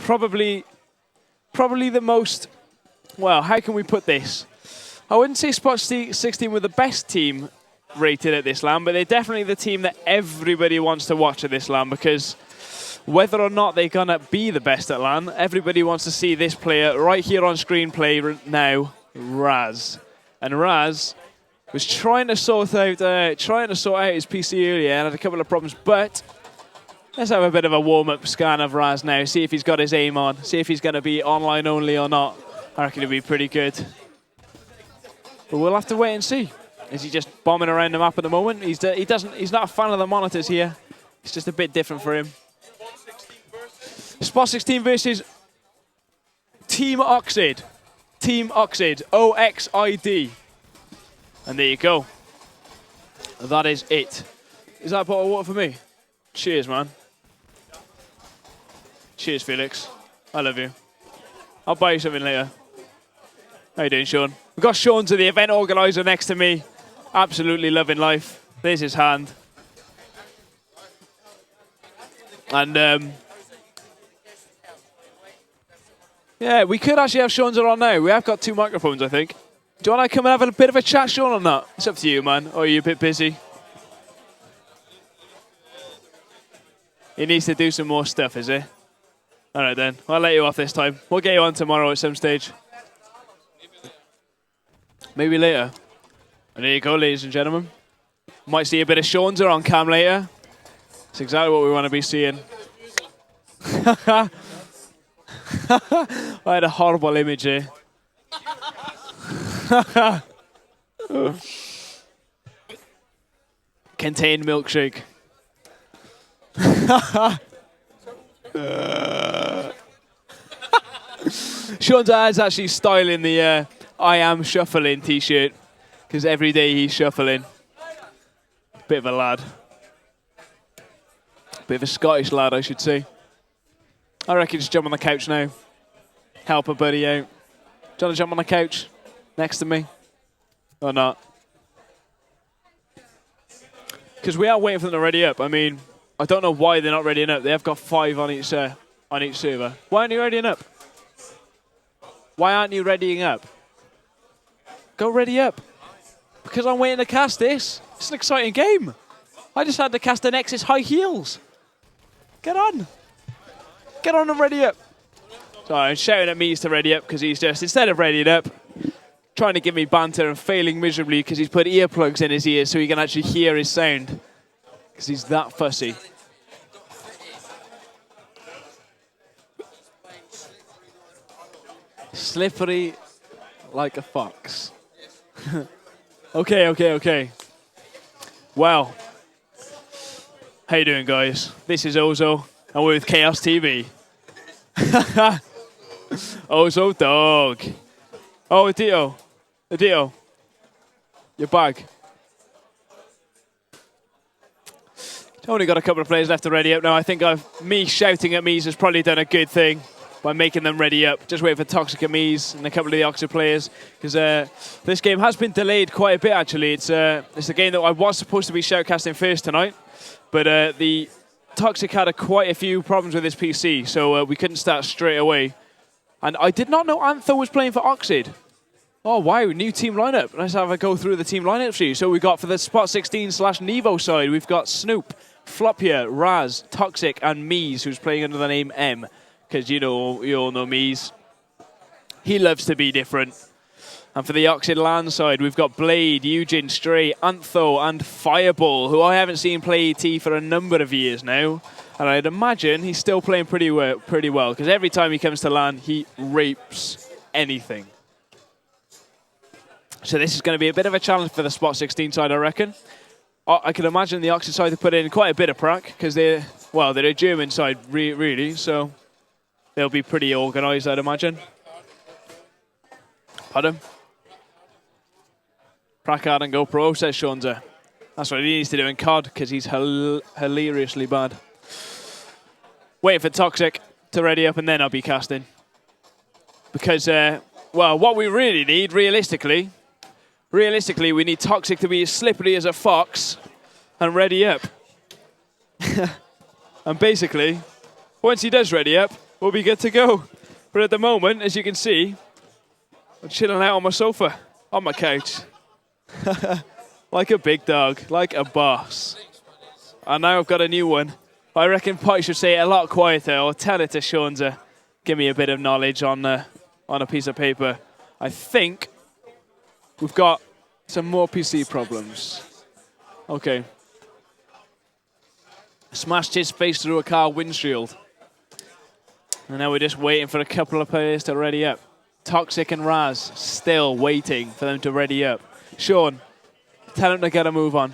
probably the most, well, how can we put this? I wouldn't say spot16 were the best team rated at this LAN, but they're definitely the team that everybody wants to watch at this LAN, because whether or not they're going to be the best at LAN, everybody wants to see this player right here on screen play now, Raz. And Raz was trying to sort out his PC earlier and had a couple of problems, but let's have a bit of a warm-up scan of Raz now, see if he's got his aim on, see if he's going to be online only or not. I reckon it'll be pretty good. But we'll have to wait and see. Is he just bombing around the map at the moment? He's not a fan of the monitors here. It's just a bit different for him. Spot16 versus Team Oxid. Team Oxid. OXID. And there you go. That is it. Is that a bottle of water for me? Cheers, man. Cheers, Felix. I love you. I'll buy you something later. How you doing, Sean? We've got Sean to the event organizer next to me. Absolutely loving life. There's his hand. And yeah, we could actually have Sean's on now. We have got 2 microphones, I think. Do you want to come and have a bit of a chat, Sean, or not? It's up to you, man. Or are you a bit busy? He needs to do some more stuff, is he? All right, then. I'll let you off this time. We'll get you on tomorrow at some stage. Maybe later. And there you go, ladies and gentlemen. Might see a bit of Sean's on cam later. That's exactly what we want to be seeing. I had a horrible image here. Contained milkshake. Sean's dad's actually styling the I am shuffling t-shirt, because every day he's shuffling. Bit of a lad. Bit of a Scottish lad, I should say. I reckon just jump on the couch now. Help a buddy out. Do you want to jump on the couch next to me? Or not? Because we are waiting for them to ready up. I mean, I don't know why they're not readying up. They have got 5 on each server. Why aren't you readying up? Why aren't you readying up? Go ready up. Because I'm waiting to cast this. It's an exciting game. I just had to cast the Nexus high heels. Get on. Get on and ready up. So I'm shouting at Mees to ready up because he's just, instead of readying up, trying to give me banter and failing miserably because he's put earplugs in his ears so he can actually hear his sound. Because he's that fussy. Slippery like a fox. Okay. Well, how you doing, guys? This is Ozo, and we're with Chaos TV. Ozo dog. Oh, Adito. Your bag. Only got a couple of players left to ready up now. I think me shouting at Mies has probably done a good thing by making them ready up. Just wait for Toxic and Mies and a couple of the Oxid players, because this game has been delayed quite a bit, actually. It's a game that I was supposed to be shoutcasting first tonight, but the Toxic had quite a few problems with his PC, so we couldn't start straight away. And I did not know Antho was playing for Oxid. Oh, wow, new team lineup. Let's have a go through the team lineup for you. So we got for the spot16/Nevo side, we've got Snoop, Flopia, Raz, Toxic, and Mies, who's playing under the name M. Because you all know Mies. He loves to be different. And for the Oxid LAN side, we've got Blade, Eugen, Stray, Antho, and Fireball, who I haven't seen play ET for a number of years now. And I'd imagine he's still playing pretty well, because every time he comes to LAN, he rapes anything. So this is going to be a bit of a challenge for the spot16 side, I reckon. I can imagine the Oxid side to put in quite a bit of prac, because they're a German side, really, so they'll be pretty organised, I'd imagine. Pardon? Prac hard and go pro, says Shonza. That's what he needs to do in COD, because he's hilariously bad. Waiting for Toxic to ready up, and then I'll be casting. Because, what we really need, realistically, we need Toxic to be as slippery as a fox and ready up. And basically, once he does ready up, we'll be good to go. But at the moment, as you can see, I'm chilling out on my sofa, on my couch. Like a big dog, like a boss. And now I've got a new one. I reckon Potty should say it a lot quieter, or tell it to Sean to give me a bit of knowledge on a piece of paper. I think we've got some more PC problems. Okay. Smashed his face through a car windshield. And now we're just waiting for a couple of players to ready up. Toxic and Raz still waiting for them to ready up. Sean, tell them to get a move on.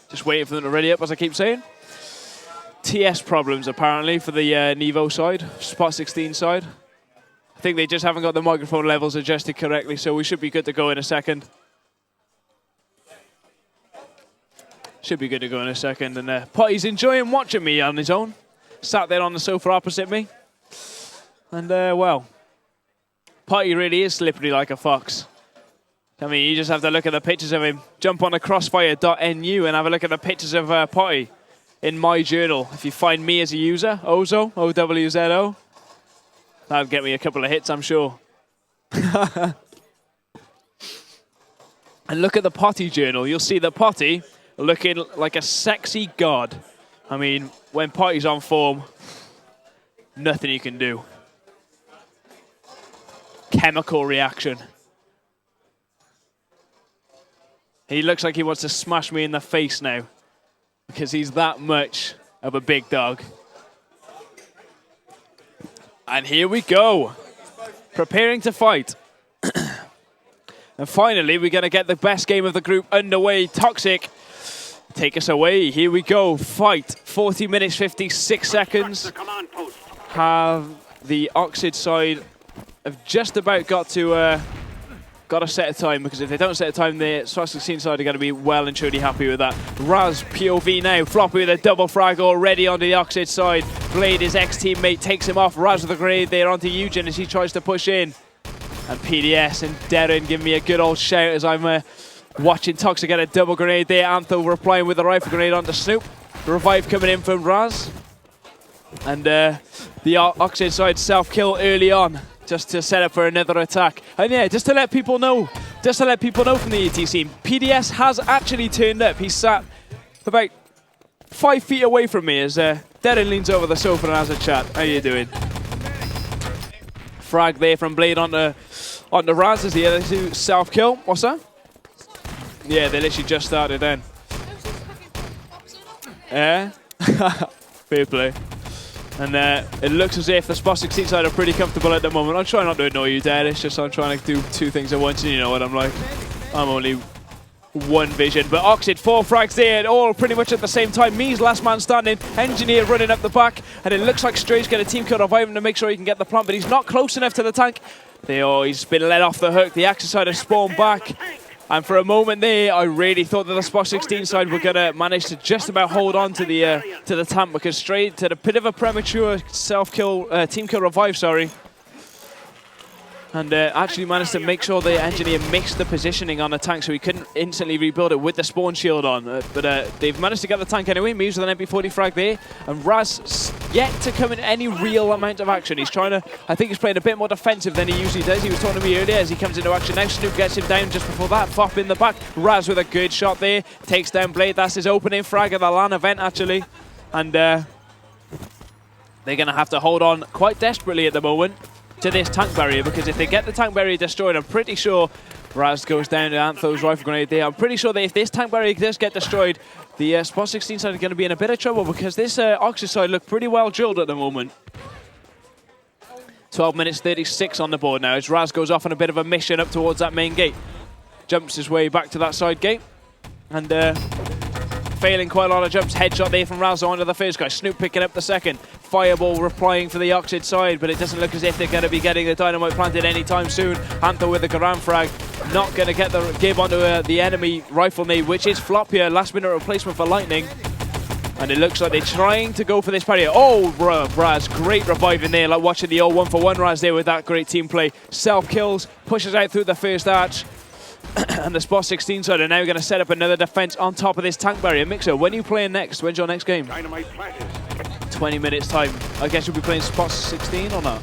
Just waiting for them to ready up, as I keep saying. TS problems, apparently, for the Nevo side, spot16 side. I think they just haven't got the microphone levels adjusted correctly, so we should be good to go in a second. Should be good to go in a second. And Potty's enjoying watching me on his own. Sat there on the sofa opposite me. And, well, Potty really is slippery like a fox. I mean, you just have to look at the pictures of him. Jump on a crossfire.nu and have a look at the pictures of Potty in my journal. If you find me as a user, Ozo, O-W-Z-O, that'll get me a couple of hits, I'm sure. And look at the Potty journal. You'll see the Potty looking like a sexy god. I mean, when Potty's on form, nothing you can do. Chemical reaction. He looks like he wants to smash me in the face now, because he's that much of a big dog. And here we go. Preparing to fight. And finally, we're going to get the best game of the group underway. Toxic, take us away. Here we go. Fight. 40 minutes, 56 seconds. Have the Oxid side have just about got to set a time, because if they don't set a time, the spot16 side are going to be well and truly happy with that. Raz POV now, Floppy with a double frag already onto the Oxid side. Blade, his ex-teammate, takes him off. Raz with a grenade there onto Eugen as he tries to push in. And PDS and Darren give me a good old shout as I'm watching Toxic get a double grenade there. Antho replying with a rifle grenade onto Snoop. Revive coming in from Raz. And the Oxid side self-kill early on, just to set up for another attack. And yeah, just to let people know from the ET scene, PDS has actually turned up. He sat about 5 feet away from me as Darren leans over the sofa and has a chat. How you doing? Frag there from Blade onto Raz as the other two self-kill. What's that? Yeah, they literally just started then. Yeah? Fair play. And it looks as if the spot16 side are pretty comfortable at the moment. I'm trying not to annoy you, Dad. It's just I'm trying to do two things at once, and you know what I'm like. I'm only one vision. But Oxid, 4 frags there, all pretty much at the same time. Me's last man standing. Engineer running up the back. And it looks like Stray's going to team kill revive him to make sure he can get the plant, but he's not close enough to the tank. He's been let off the hook. The Axis side has spawned back. And for a moment there, I really thought that the spot16 side were going to manage to just about hold on to the tank, because straight to the bit of a premature self-kill, team kill revive, sorry. And actually managed to make sure the engineer mixed the positioning on the tank so he couldn't instantly rebuild it with the spawn shield on. But they've managed to get the tank anyway. Mews with an MP40 frag there. And Raz yet to come in any real amount of action. He's trying to, I think he's playing a bit more defensive than he usually does. He was talking to me earlier as he comes into action now. Snoop gets him down just before that. Fop in the back. Raz with a good shot there. Takes down Blade. That's his opening frag of the LAN event, actually. And they're going to have to hold on quite desperately at the moment to this tank barrier, because if they get the tank barrier destroyed, I'm pretty sure Raz goes down to Antho's rifle grenade there. I'm pretty sure that if this tank barrier does get destroyed, the spot16 side are going to be in a bit of trouble, because this Oxid side look pretty well drilled at the moment. 12 minutes 36 on the board now as Raz goes off on a bit of a mission up towards that main gate. Jumps his way back to that side gate and failing quite a lot of jumps. Headshot there from Raz onto the first guy. Snoop picking up the second. Fireball replying for the Oxid side, but it doesn't look as if they're going to be getting the dynamite planted anytime soon. Antho with the Garan frag, not going to get the give onto the enemy rifle knee, which is Flop here, last minute replacement for Lightning. And it looks like they're trying to go for this barrier. Oh, Raz, great revive in there, like watching the old 1-for-1 Raz there with that great team play. Self-kills, pushes out through the first arch. And the spot16 side are now going to set up another defense on top of this tank barrier. Mixer, when are you playing next? When's your next game? 20 minutes time. I guess you'll be playing spot16 or not?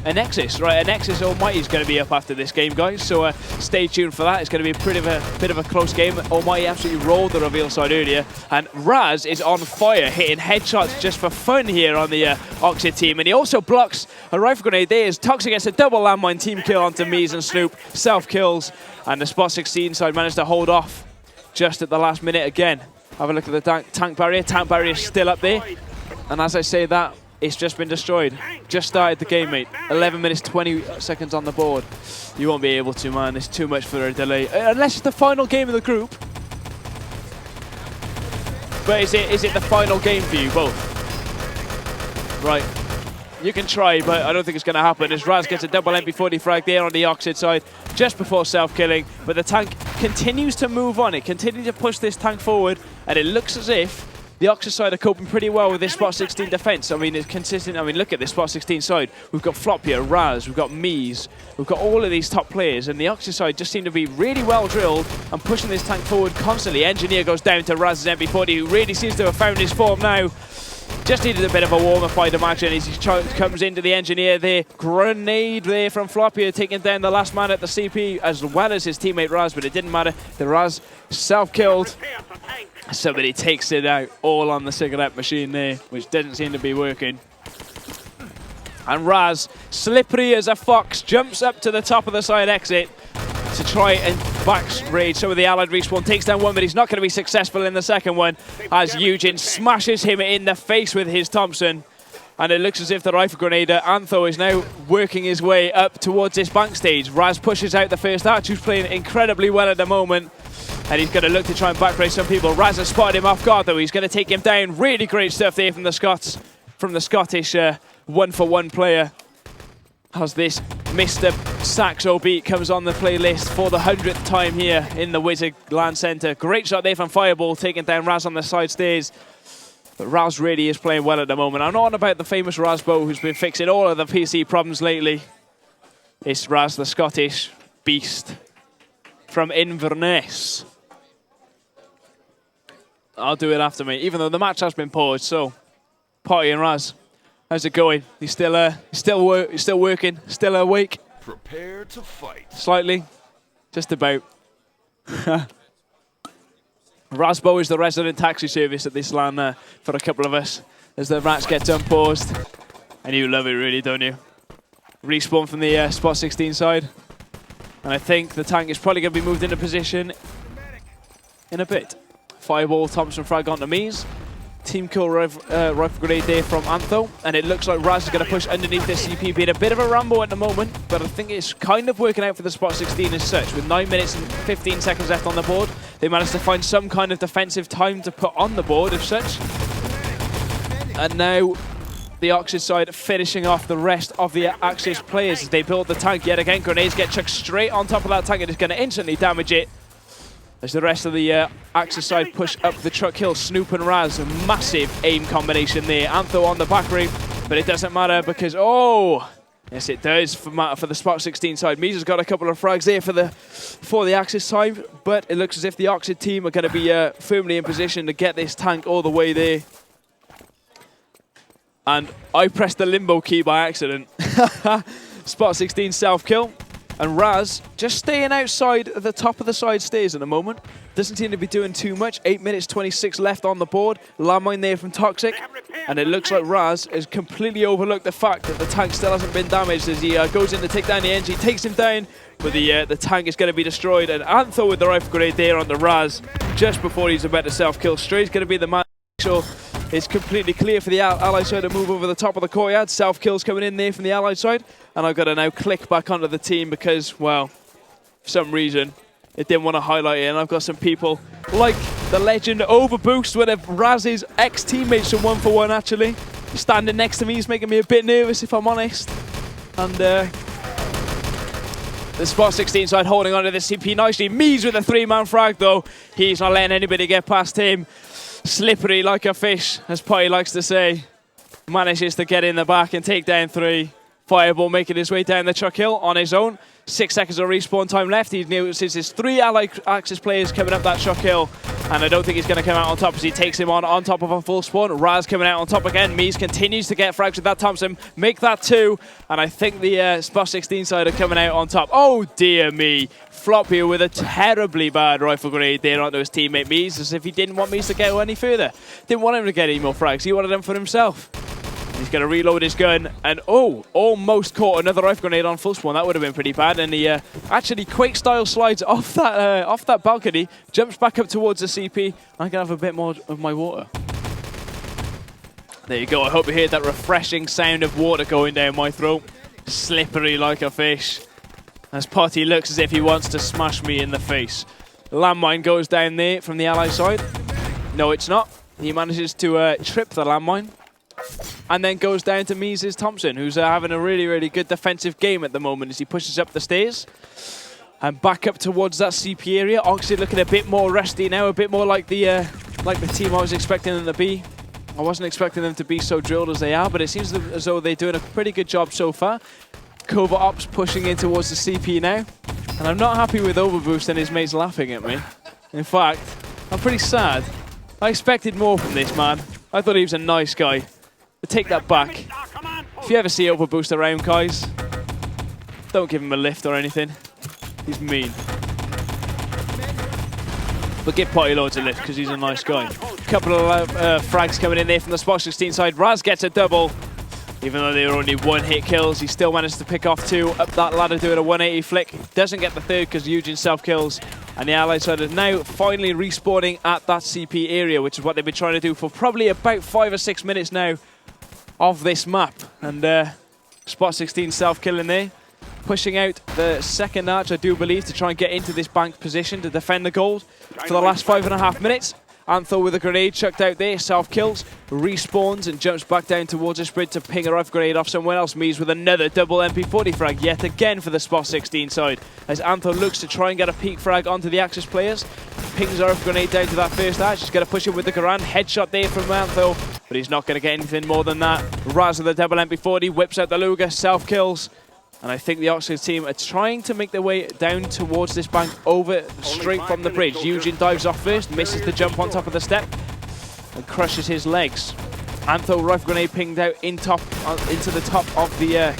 A Nexus, right? A Nexus Almighty is going to be up after this game, guys. So stay tuned for that. It's going to be a bit of a close game. Almighty absolutely rolled the reveal side earlier, and Raz is on fire, hitting headshots just for fun here on the Oxid team. And he also blocks a rifle grenade there as Toxic gets a double landmine team kill onto Mies and Snoop. Self kills, and the spot16 side managed to hold off just at the last minute again. Have a look at the tank barrier. Tank barrier is still up there, and as I say that, it's just been destroyed. Just started the game, mate. 11 minutes, 20 seconds on the board. You won't be able to, man. It's too much for a delay. Unless it's the final game of the group. But is it the final game for you both? Right. You can try, but I don't think it's going to happen as Raz gets a double MP40 frag there on the Oxid side just before self-killing. But the tank continues to move on. It continues to push this tank forward, and it looks as if the Oxid side are coping pretty well with this spot16 defense. I mean, it's consistent. I mean, look at this spot16 side. We've got Flop here, Raz, we've got Mies, we've got all of these top players, and the Oxid side just seem to be really well drilled and pushing this tank forward constantly. Engineer goes down to Raz's MP40, who really seems to have found his form now. Just needed a bit of a warm-up item action as he comes into the Engineer there. Grenade there from Flop here, taking down the last man at the CP as well as his teammate Raz, but it didn't matter. The Raz self-killed. Somebody takes it out all on the cigarette machine there, which didn't seem to be working. And Raz, slippery as a fox, jumps up to the top of the side exit to try and back-raid some of the Allied respawn. Takes down one, but he's not going to be successful in the second one as Eugen smashes him in the face with his Thompson. And it looks as if the rifle grenader, Antho, is now working his way up towards this bank stage. Raz pushes out the first arch, who's playing incredibly well at the moment. And he's going to look to try and back-raid some people. Raz has spotted him off guard, though. He's going to take him down. Really great stuff there from the Scots, from the Scottish one-for-one player. As this Mr. Saxo beat comes on the playlist for the 100th time here in the Wizard Land Centre. Great shot there from Fireball, taking down Raz on the side stairs. But Raz really is playing well at the moment. I'm not on about the famous Razbo, who's been fixing all of the PC problems lately. It's Raz, the Scottish beast from Inverness. I'll do it after me, even though the match has been paused. So, Potty and Raz, how's it going? He's still working, still awake. Prepare to fight. Slightly, just about. Razbo is the resident taxi service at this LAN for a couple of us as the match gets unpaused. And you love it, really, don't you? Respawn from the spot16 side. And I think the tank is probably going to be moved into position in a bit. Fireball, Thompson frag onto Mies. Team kill rifle grenade there from Antho. And it looks like Raz is going to push underneath this CP, being a bit of a Rambo at the moment. But I think it's kind of working out for the spot16 as such. With 9 minutes and 15 seconds left on the board, they managed to find some kind of defensive time to put on the board as such. And now the Oxid side finishing off the rest of the Axis players as they build the tank yet again. Grenades get chucked straight on top of that tank and it's going to instantly damage it. As the rest of the Axis side push up the truck hill, Snoop and Raz, a massive aim combination there. Antho on the back ring, but it doesn't matter because, oh, yes it does for the spot16 side. Mies has got a couple of frags there for the Axis side, but it looks as if the Oxid team are going to be firmly in position to get this tank all the way there. And I pressed the limbo key by accident. Spot16 self-kill. And Raz just staying outside at the top of the side stairs at the moment. Doesn't seem to be doing too much. 8 minutes 26 left on the board. Landmine there from Toxic. And it looks like Raz has completely overlooked the fact that the tank still hasn't been damaged as he goes in to take down the engine. Takes him down, but the tank is going to be destroyed. And Antho with the rifle grenade there on the Raz just before he's about to self-kill. Straight's going to be the man. So it's completely clear for the Allied side to move over the top of the courtyard. Self-kills coming in there from the Allied side. And I've got to now click back onto the team because, well, for some reason, it didn't want to highlight it. And I've got some people like the legend Overboost, one of Raz's ex-teammates from 1for1 actually. Standing next to me is making me a bit nervous if I'm honest. And the spot16 side holding onto the CP nicely. Mies with a 3-man frag though. He's not letting anybody get past him. Slippery like a fish, as Potty likes to say. Manages to get in the back and take down 3. Fireball making his way down the truck hill on his own. 6 seconds of respawn time left. He notices his 3 allied Axis players coming up that shot kill, and I don't think he's going to come out on top as he takes him on top of a full spawn. Raz coming out on top again. Mies continues to get frags with that Thompson, make that 2, and I think the spot16 side are coming out on top. Oh dear me. Floppy with a terribly bad rifle grenade there onto his teammate Mies, as if he didn't want Mies to go any further. Didn't want him to get any more frags, he wanted them for himself. He's going to reload his gun, and oh, almost caught another rifle grenade on full spawn. That would have been pretty bad, and he actually Quake-style slides off that balcony, jumps back up towards the CP. I can have a bit more of my water. There you go, I hope you heard that refreshing sound of water going down my throat. Slippery like a fish. As Potty looks as if he wants to smash me in the face. Landmine goes down there from the ally side. No, it's not. He manages to trip the landmine. And then goes down to Mies' Thompson, who's having a really, really good defensive game at the moment as he pushes up the stairs. And back up towards that CP area. Oxid looking a bit more rusty now, a bit more like the team I was expecting them to be. I wasn't expecting them to be so drilled as they are, but it seems as though they're doing a pretty good job so far. Covert Ops pushing in towards the CP now. And I'm not happy with Overboost and his mates laughing at me. In fact, I'm pretty sad. I expected more from this man. I thought he was a nice guy. But take that back. If you ever see Overboost around, guys, don't give him a lift or anything. He's mean. But give Potty loads of lift because he's a nice guy. Couple of frags coming in there from the spot16 side. Raz gets a double. Even though they were only 1-hit kills, he still managed to pick off 2 up that ladder doing a 180 flick. Doesn't get the 3rd because Eugen self-kills. And the allied side is now finally respawning at that CP area, which is what they've been trying to do for probably about 5 or 6 minutes now of this map. And spot16 self-killing there. Pushing out the 2nd arch, I do believe, to try and get into this bank position to defend the gold for the last 5.5 minutes. Antho with a grenade chucked out there, self-kills, respawns and jumps back down towards a sprint to ping a rifle grenade off someone else. Mies with another double MP40 frag yet again for the spot16 side. As Antho looks to try and get a peak frag onto the Axis players. Pings a rifle grenade down to that 1st arch. He's going to push it with the Garand. Headshot there from Antho, but he's not going to get anything more than that. Raz with the double MP40, whips out the Luger, self-kills. And I think the Oxid team are trying to make their way down towards this bank over straight from the bridge. Eugen dives off first, misses the jump on top of the step and crushes his legs. Antho rifle grenade pinged out into the top of the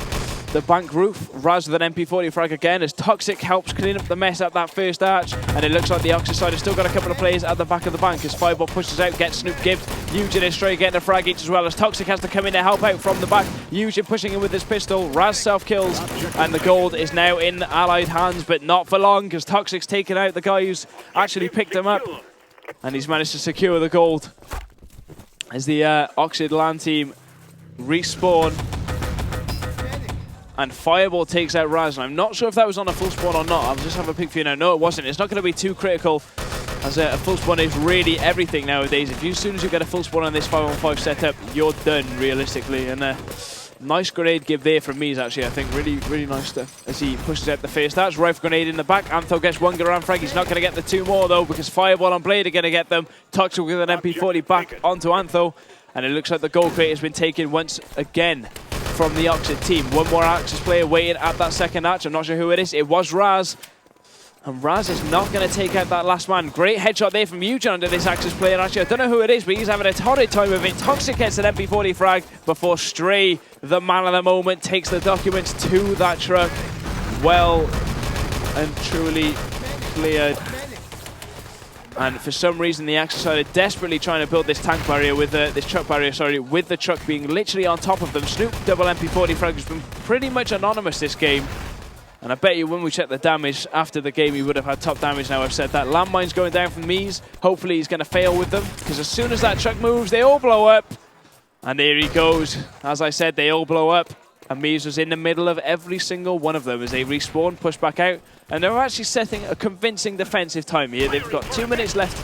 bank roof. Raz with an MP40 frag again as Toxic helps clean up the mess at that 1st arch. And it looks like the Oxid side has still got a couple of players at the back of the bank as Fireball pushes out, gets Snoop Gibbs. Eugen is straight getting a frag each as well as Toxic has to come in to help out from the back. Eugen pushing in with his pistol. Raz self-kills and the gold is now in allied hands, but not for long because Toxic's taken out the guy who's actually picked him up. And he's managed to secure the gold as the Oxid LAN team respawn. And Fireball takes out Raz. And I'm not sure if that was on a full spawn or not. I'll just have a peek for you now. No, it wasn't. It's not going to be too critical, as a full spawn is really everything nowadays. As soon as you get a full spawn on this 5-on-5 setup, you're done, realistically. And nice grenade give there from Mies, actually, I think. Really, really nice stuff as he pushes out the 1st. That's rifle grenade in the back. Antho gets 1 Garand frag. He's not going to get the 2 more, though, because Fireball and Blade are going to get them. Toxic with an MP40 back onto Antho. And it looks like the gold crate has been taken once again from the Oxid team. 1 more Axis player waiting at that 2nd arch. I'm not sure who it is. It was Raz. And Raz is not going to take out that last man. Great headshot there from Eugen under this Axis player. Actually, I don't know who it is, but he's having a torrid time of it. Toxic gets an MP40 frag before Stray, the man of the moment, takes the documents to that truck. Well and truly cleared. And for some reason, the Axis side are desperately trying to build this tank barrier with this truck barrier, sorry, with the truck being literally on top of them. Snoop double MP40 frag has been pretty much anonymous this game. And I bet you when we check the damage after the game, he would have had top damage now. I've said that. Landmine's going down from Mies. Hopefully he's going to fail with them, because as soon as that truck moves, they all blow up. And there he goes. As I said, they all blow up. And Mies was in the middle of every single one of them as they respawn, push back out. And they're actually setting a convincing defensive time here. They've got 2 minutes left,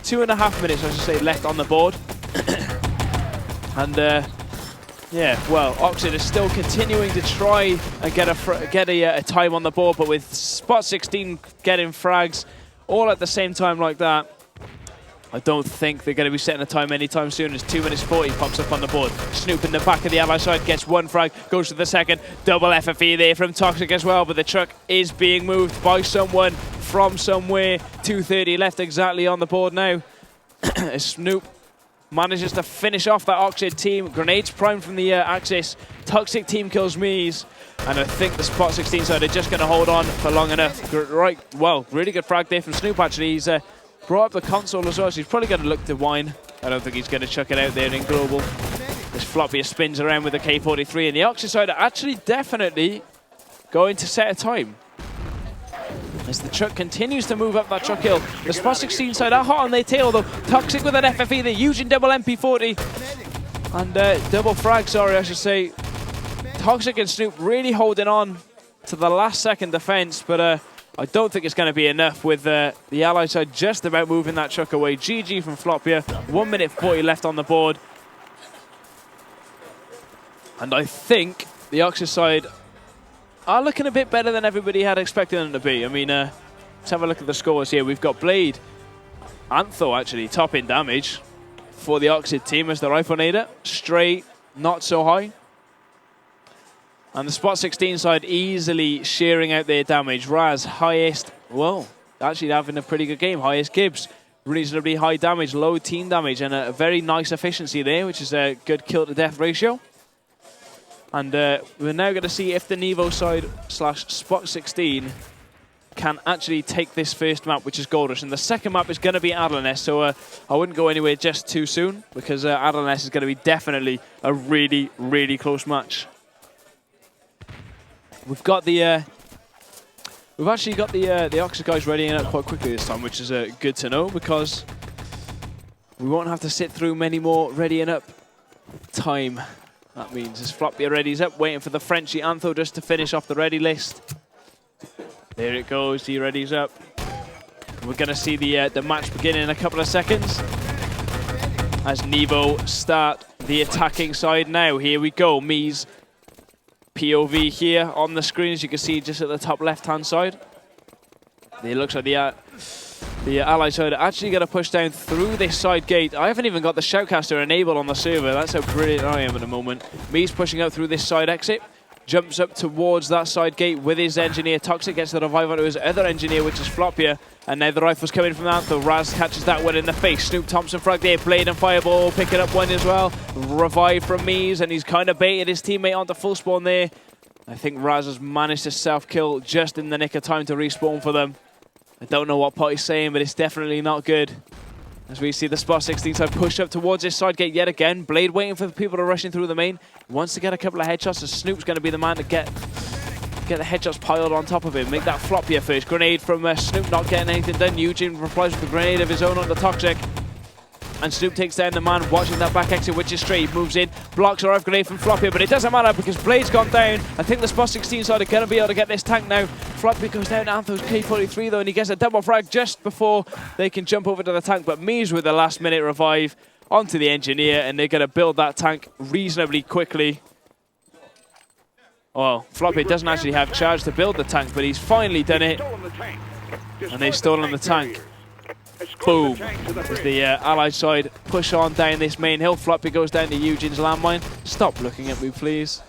2.5 minutes, I should say, left on the board. And yeah, well, Oxid is still continuing to try and get a time on the board, but with spot16 getting frags all at the same time like that, I don't think they're going to be setting a time anytime soon. As 2 minutes 40 pops up on the board. Snoop in the back of the ally side gets one frag, goes to the second. Double FFE there from Toxic as well, but the truck is being moved by someone from somewhere. 2:30 left exactly on the board now. As Snoop manages to finish off that Oxid team. Grenades primed from the Axis. Toxic team kills Mies. And I think the spot16 side are just going to hold on for long enough. Right, well, really good frag there from Snoop actually. He's brought up the console as well, so he's probably going to look to wine. I don't think he's going to chuck it out there in global. This Floppy spins around with the K43, and the Oxid side are actually definitely going to set a time. As the truck continues to move up that truck hill. The spot16 side are hot on their tail though. Toxic with an FFE, the Eugene double MP40. And double frag, sorry, I should say. Toxic and Snoop really holding on to the last second defense, but I don't think it's going to be enough with the Allied side just about moving that truck away. GG from Flopia. 1 minute 40 left on the board. And I think the Oxid side are looking a bit better than everybody had expected them to be. I mean, let's have a look at the scores here. We've got Blade, Antho actually top in damage for the Oxid team as the Riflenator. Stray, not so high. And the spot16 side easily sharing out their damage. Raz, highest, well, actually having a pretty good game. Highest Gibbs, reasonably high damage, low team damage, and a very nice efficiency there, which is a good kill to death ratio. And we're now going to see if the Nevo side slash spot16 can actually take this first map, which is Gold Rush. And the second map is going to be Adroits, so I wouldn't go anywhere just too soon, because Adroits is going to be definitely a really, really close match. We've got the we've actually got the Oxid guys readying up quite quickly this time, which is good to know, because we won't have to sit through many more readying up time. That means as Floppy readies up, waiting for the Frenchy Antho just to finish off the ready list. There it goes, he readies up. We're going to see the match begin in a couple of seconds as Nevo start the attacking side now. Here we go, Mies. POV here on the screen, as you can see just at the top left-hand side. It looks like the Allied side are actually going to push down through this side gate. I haven't even got the Shoutcaster enabled on the server. That's how brilliant I am at the moment. Me's pushing out through this side exit. Jumps up towards that side gate with his engineer. Toxic gets the revive onto his other engineer, which is Flopia. And now the rifle's coming from Antho. Raz catches that one in the face. Snoop Thompson frag there. Blade and Fireball picking up one as well. Revive from Mies, and he's kind of baited his teammate onto full spawn there. I think Raz has managed to self-kill just in the nick of time to respawn for them. I don't know what Potty's saying, but it's definitely not good. As we see the spot16 side push up towards this side gate yet again. Blade waiting for the people to rush in through the main. He wants to get a couple of headshots, and Snoop's going to be the man to get the headshots piled on top of him. Make that flop here first. Grenade from Snoop, not getting anything done. Eugene replies with a grenade of his own on the Toxic. And Snoop takes down the man watching that back exit, which is straight. Moves in, blocks a rifle grenade from Floppy, but it doesn't matter because Blade's gone down. I think the spot16 side are going to be able to get this tank now. Floppy goes down to Antho's K43 though, and he gets a double frag just before they can jump over to the tank. But Mies with the last minute revive onto the engineer, and they're going to build that tank reasonably quickly. Well, Floppy doesn't actually have charge to build the tank, but he's finally done it. And they've stolen the tank. Boom. As the Allied side push on down this main hill. Floppy goes down to Eugene's landmine. Stop looking at me, please.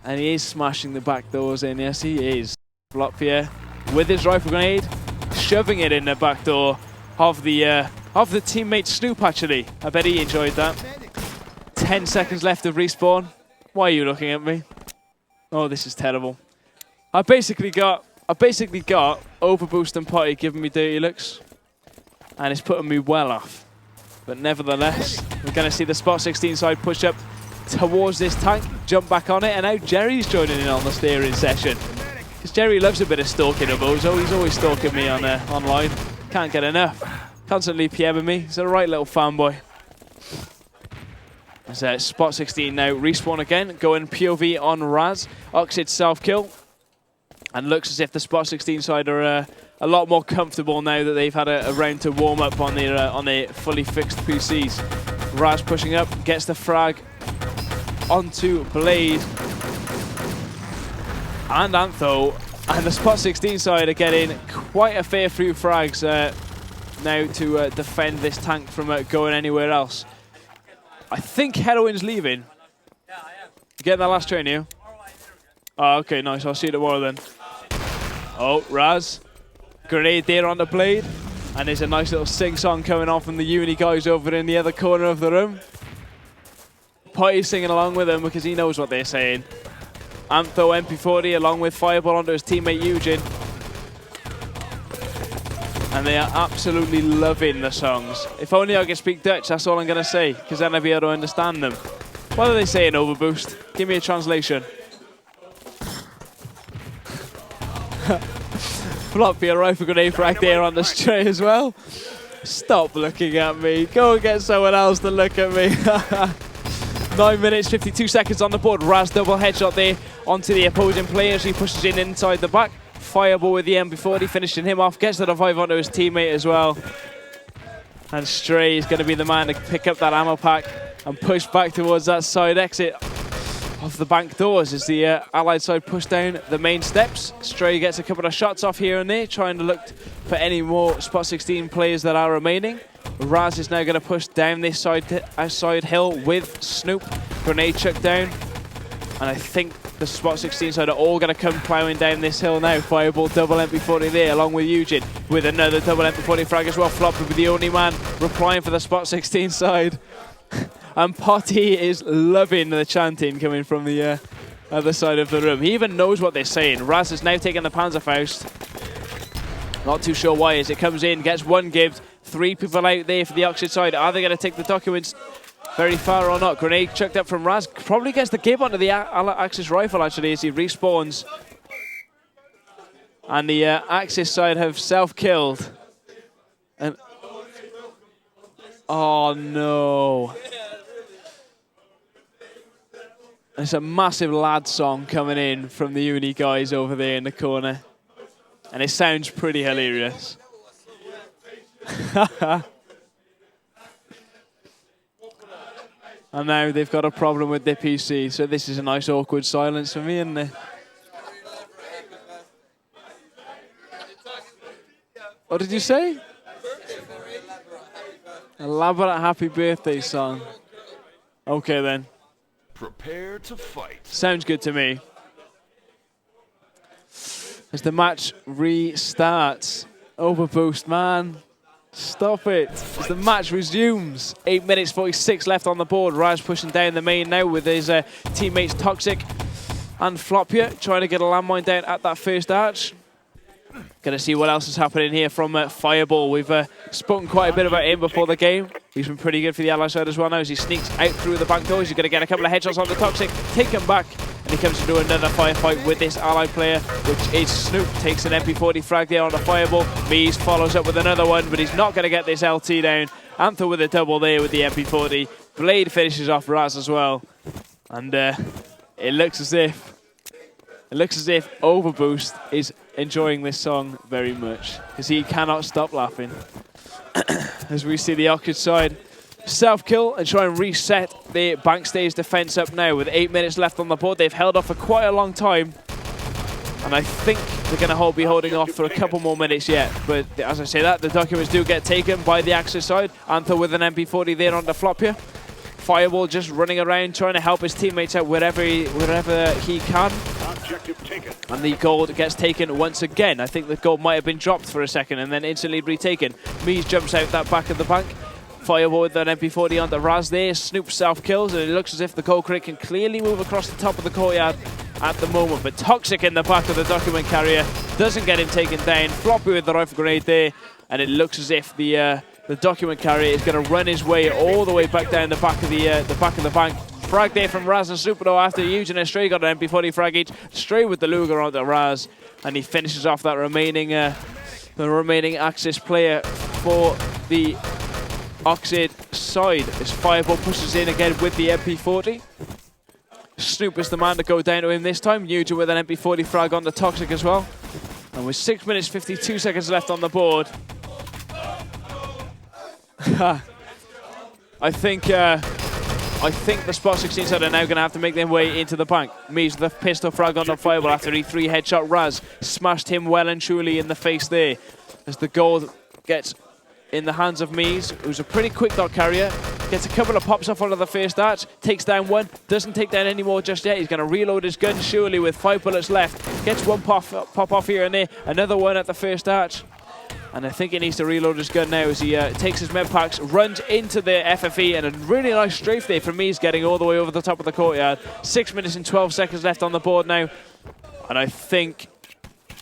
And he is smashing the back doors in. Yes, he is. Floppy with his rifle grenade, shoving it in the back door of the teammate Snoop, actually. I bet he enjoyed that. 10 seconds left of respawn. Why are you looking at me? Oh, this is terrible. I basically got overboost and Potty giving me dirty looks. And it's putting me well off. But nevertheless, we're going to see the spot16 side push up towards this tank, jump back on it, and now Jerry's joining in on the steering session. Because Jerry loves a bit of stalking of Ozo. He's always stalking me on online. Can't get enough. Constantly PMing me. He's a right little fanboy. As spot16 now respawn again, going POV on Raz. Oxid self-kill. And looks as if the spot16 side are a lot more comfortable now that they've had a round to warm up on their fully fixed PCs. Raz pushing up, gets the frag onto Blade and Antho, and the spot16 side are getting quite a fair few frags. now to defend this tank from going anywhere else. I think Heroin's leaving. Yeah, I am. You getting that last train, you? Oh, okay, nice. I'll see you tomorrow then. Oh, Raz. Grenade there on the blade. And there's a nice little sing-song coming on from the uni guys over in the other corner of the room. Potty's singing along with them because he knows what they're saying. Antho MP40 along with Fireball onto his teammate Eugene. And they are absolutely loving the songs. If only I could speak Dutch, that's all I'm going to say, because then I'll be able to understand them. What are they saying, Overboost? Give me a translation. Floppy, a rifle grenade frag there on the stray as well. Stop looking at me. Go and get someone else to look at me. 9 minutes, 52 seconds on the board. Raz double headshot there onto the opposing player as he pushes in inside the back. Fireball with the MP40, finishing him off. Gets the revive onto his teammate as well. And Stray is going to be the man to pick up that ammo pack and push back towards that side exit of the bank doors as the Allied side push down the main steps. Stray gets a couple of shots off here and there, trying to look for any more spot 16 players that are remaining. Raz is now going to push down this side hill with Snoop. Grenade chucked down. And I think the spot 16 side are all going to come ploughing down this hill now. Fireball double MP40 there along with Eugene with another double MP40 frag as well. Floppy with the only man replying for the spot 16 side. And Potty is loving the chanting coming from the other side of the room. He even knows what they're saying. Raz is now taking the Panzerfaust. Not too sure why as it comes in, gets one gibbed. 3 people out there for the Oxid side. Are they going to take the documents very far or not? Grenade chucked up from Raz. Probably gets the gib onto the Axis rifle actually as he respawns. And the Axis side have self-killed. And oh no. There's a massive lad song coming in from the uni guys over there in the corner. And it sounds pretty hilarious. And now they've got a problem with their PC, so this is a nice awkward silence for me, isn't it? What did you say? Elaborate happy birthday song. Okay then. Prepare to fight. Sounds good to me. As the match restarts. Overboost, man. Stop it. As the match resumes. 8 minutes, 46 left on the board. Raz pushing down the main now with his teammates Toxic and Flopia trying to get a landmine down at that first arch. Gonna see what else is happening here from Fireball. We've spoken quite a bit about him before the game. He's been pretty good for the Ally side as well now as he sneaks out through the back doors. He's gonna get a couple of headshots on the Toxic, take him back, and he comes to do another firefight with this Ally player, which is Snoop. Takes an MP40 frag there on the Fireball. Mies follows up with another one, but he's not gonna get this LT down. Antho with a double there with the MP40. Blade finishes off Raz as well. And it looks as if Overboost is enjoying this song very much because he cannot stop laughing. As we see the Oxid side self-kill and try and reset the bank stage defense up now with 8 minutes left on the board. They've held off for quite a long time, and I think they're going to be holding off for a couple more minutes yet. But as I say that, the documents do get taken by the Axis side. Antho with an MP40 there on the flop here. Fireball just running around trying to help his teammates out wherever he can. And the gold gets taken once again. I think the gold might have been dropped for a second and then instantly retaken. Mies jumps out that back of the bank. Fireball with an MP40 on the Raz there. Snoop self-kills, and it looks as if the gold crate can clearly move across the top of the courtyard at the moment. But Toxic in the back of the document carrier doesn't get him taken down. Floppy with the rifle grenade there, and it looks as if the document carrier is going to run his way all the way back down the back of the bank. Frag there from Raz and Super though after Eugene and Stray got an MP40 frag each. Stray with the Luger on the Raz, and he finishes off that remaining Axis player for the Oxid side. As Fireball pushes in again with the MP40. Snoop is the man to go down to him this time. Eugene with an MP40 frag on the Toxic as well. And with 6 minutes 52 seconds left on the board, I think the spot 16 side are now going to have to make their way into the bank. Mies the pistol frag on the Fireball after he 3-headshot Raz. Smashed him well and truly in the face there. As the gold gets in the hands of Mies, who's a pretty quick dot carrier. Gets a couple of pops off onto the first arch, takes down one, doesn't take down any more just yet. He's going to reload his gun surely with 5 bullets left. Gets one pop off here and there, another one at the first arch. And I think he needs to reload his gun now as he takes his med packs, runs into the FFE, and a really nice strafe there from Mies getting all the way over the top of the courtyard. 6 minutes and 12 seconds left on the board now. And I think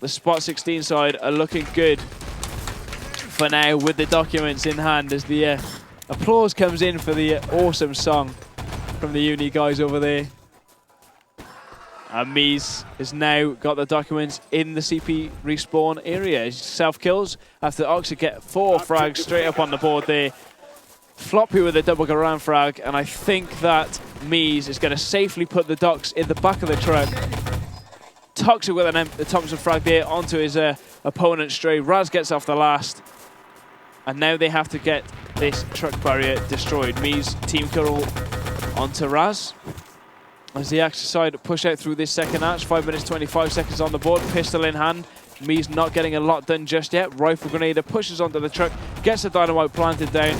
the spot 16 side are looking good for now with the documents in hand as the applause comes in for the awesome song from the uni guys over there. And Mies has now got the documents in the CP respawn area. Self-kills after Oxid get 4 frags straight up on the board there. Floppy with a double Garan frag, and I think that Mies is going to safely put the docs in the back of the truck. Toxic with a Thompson frag there onto his opponent straight. Raz gets off the last. And now they have to get this truck barrier destroyed. Mies team kill onto Raz. As the Axis side push out through this second arch, 5 minutes 25 seconds on the board, pistol in hand. Mies not getting a lot done just yet. Rifle Grenadier pushes onto the truck, gets the dynamite planted down,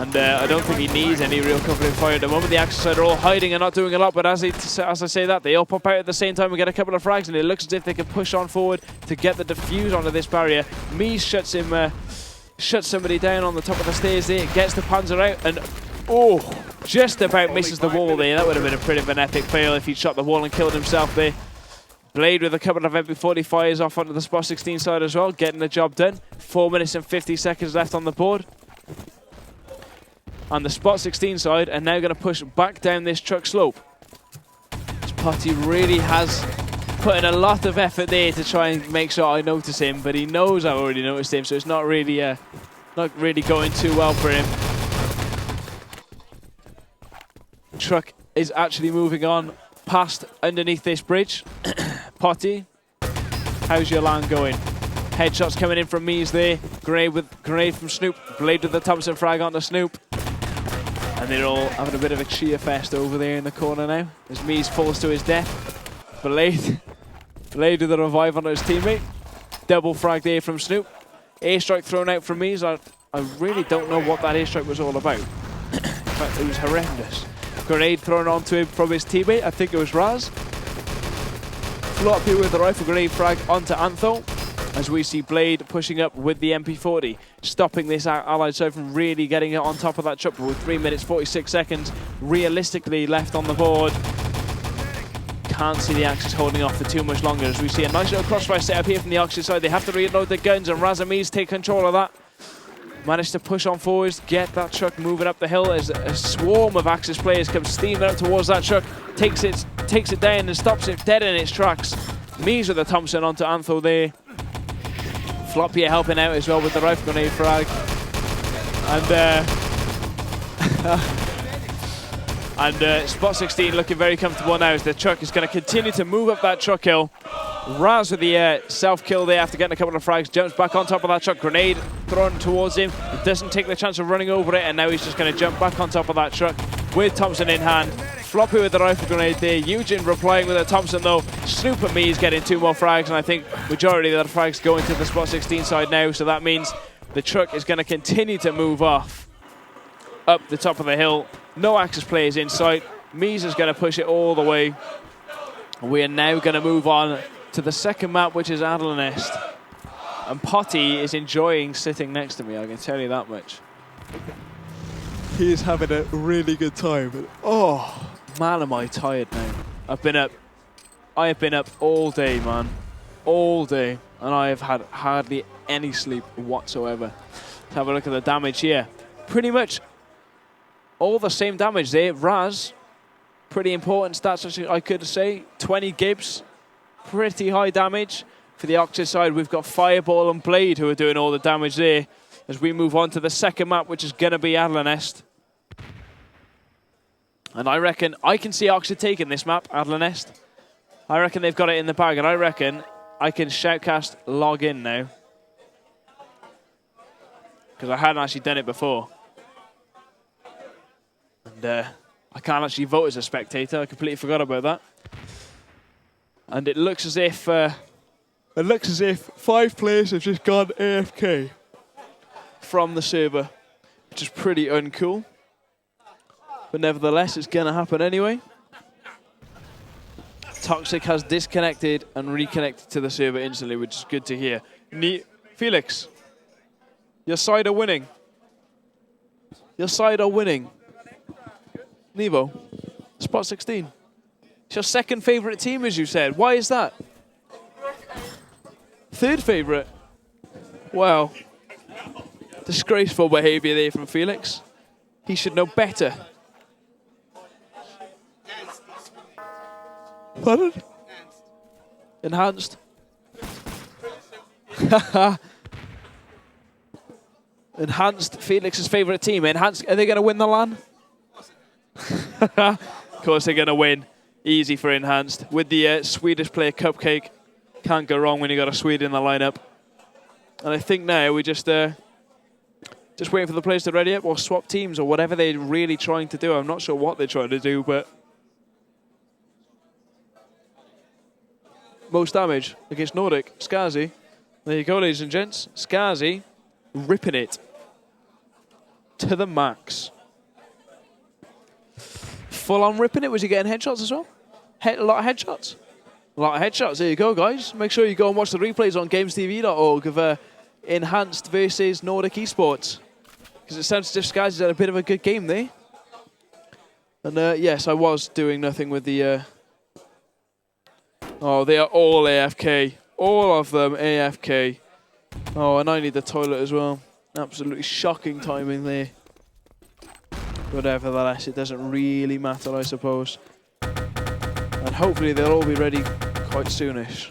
and I don't think he needs any real covering fire at the moment. The Axis side are all hiding and not doing a lot, but as I say that, they all pop out at the same time and get a couple of frags, and it looks as if they can push on forward to get the defuse onto this barrier. Mies shuts somebody down on the top of the stairs there, gets the Panzer out, and just about misses the wall there. That would have been a pretty of an epic fail if he'd shot the wall and killed himself there. Blade with a couple of MP40 fires off onto the spot 16 side as well, getting the job done. 4 minutes and 50 seconds left on the board. And the spot 16 side are now going to push back down this truck slope. Spotty really has put in a lot of effort there to try and make sure I notice him, but he knows I've already noticed him, so it's not really going too well for him. Truck is actually moving on past underneath this bridge. Potty, how's your land going? Headshots coming in from Mies there. Grenade from Snoop. Blade with the Thompson frag onto Snoop. And they're all having a bit of a cheer fest over there in the corner now as Mies falls to his death. Blade with a revive onto his teammate. Double frag there from Snoop. Airstrike thrown out from Mies. I really don't know what that airstrike was all about. In fact, it was horrendous. Grenade thrown onto him from his teammate. I think it was Raz. Floppy with the rifle grenade frag onto Antho. As we see Blade pushing up with the MP40, stopping this allied side from really getting it on top of that truck with 3 minutes 46 seconds realistically left on the board. Can't see the Axis holding off for too much longer as we see a nice little crossfire set up here from the Oxid side. They have to reload their guns and Raz and Mies take control of that. Managed to push on forwards, get that truck moving up the hill as a swarm of Axis players come steaming up towards that truck, takes it down and stops it dead in its tracks. Mies with the Thompson onto Antho there. Floppy helping out as well with the rifle grenade frag. And spot 16 looking very comfortable now as the truck is going to continue to move up that truck hill. Raz with the self-kill there after getting a couple of frags, jumps back on top of that truck, grenade thrown towards him, doesn't take the chance of running over it, and now he's just going to jump back on top of that truck with Thompson in hand. Floppy with the rifle grenade there, Eugen replying with a Thompson though. Snoop and me is getting 2 more frags, and I think majority of the frags going to the spot 16 side now, so that means the truck is going to continue to move off up the top of the hill. No Axis players in sight. Mies is going to push it all the way. We are now going to move on to the second map, which is Adrenest. And Potty is enjoying sitting next to me, I can tell you that much. He is having a really good time. But oh, man, am I tired now. I have been up all day, man. All day. And I have had hardly any sleep whatsoever. Let's have a look at the damage here. Pretty much all the same damage there. Raz, pretty important stats, actually, I could say. 20 Gibbs. Pretty high damage. For the Oxid side, we've got Fireball and Blade who are doing all the damage there as we move on to the second map, which is going to be Adrenest. And I reckon I can see Oxid taking this map, Adrenest. I reckon they've got it in the bag, and I reckon I can shoutcast log in now. Because I hadn't actually done it before. And I can't actually vote as a spectator. I completely forgot about that. And it looks as if 5 players have just gone AFK. from the server, which is pretty uncool. But nevertheless, it's going to happen anyway. Toxic has disconnected and reconnected to the server instantly, which is good to hear. Felix, your side are winning. Your side are winning. Nevo, spot16. It's your second favorite team, as you said. Why is that? Third favorite. Wow. Disgraceful behavior there from Felix. He should know better. Pardon? Enhanced. Enhanced, Felix's favorite team. Enhanced, are they going to win the LAN? Of course they're going to win. Easy for Enhanced. With the Swedish player Cupcake. Can't go wrong when you got a Swede in the lineup. And I think now we just waiting for the players to ready up or swap teams or whatever they're really trying to do. I'm not sure what they're trying to do, but most damage against Nordic. Skazi. There you go, ladies and gents. Skazi ripping it to the max. Full on ripping it. Was he getting headshots as well? A lot of headshots. A lot of headshots. There you go, guys. Make sure you go and watch the replays on gamestv.org of Enhanced versus Nordic Esports. Because it sounds as if Skazi's had a bit of a good game there. And yes, I was doing nothing with the... Oh, they are all AFK. All of them AFK. Oh, and I need the toilet as well. Absolutely shocking timing there. But nevertheless, it doesn't really matter, I suppose. And hopefully they'll all be ready quite soonish.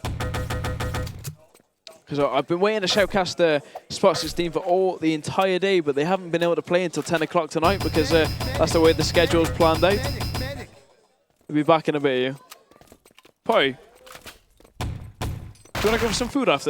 Because I've been waiting to shoutcast spot16 for the entire day, but they haven't been able to play until 10 o'clock tonight because that's the way the schedule's planned out. We'll be back in a bit here. Poi, do you want to go for some food after?